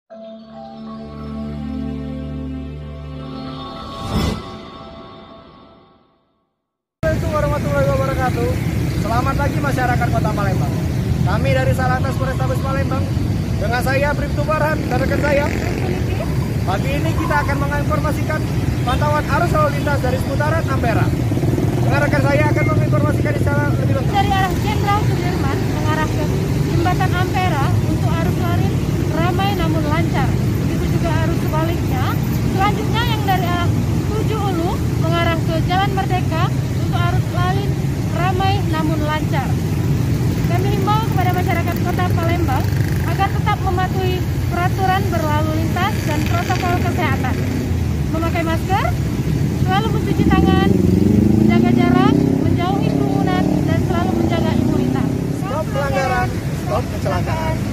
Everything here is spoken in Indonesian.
Assalamualaikum warahmatullahi wabarakatuh. Selamat pagi masyarakat Kota Palembang. Kami dari Salantas Polrestabes Palembang dengan saya Bribtu Farhan dan rekan saya. Pagi ini kita akan menginformasikan pantauan arus lalu lintas dari seputaran Ampera. Dengan rekan saya akan menginformasikan secara lebih lengkap. Dari arah Jenderal Sudirman mengarah ke Jembatan Ampera untuk arus lalin ramai namun lancar. Begitu juga arus sebaliknya. Selanjutnya yang dari arah Tujuh Ulu mengarah ke Jalan Merdeka untuk arus lalin ramai namun lancar. Kami himbau kepada masyarakat Kota Palembang agar tetap mematuhi peraturan berlalu lintas dan protokol kesehatan. Memakai masker, selalu mencuci tangan, menjaga jarak, menjauhi kerumunan, dan selalu menjaga imunitas. Stop pelanggaran, stop kecelakaan.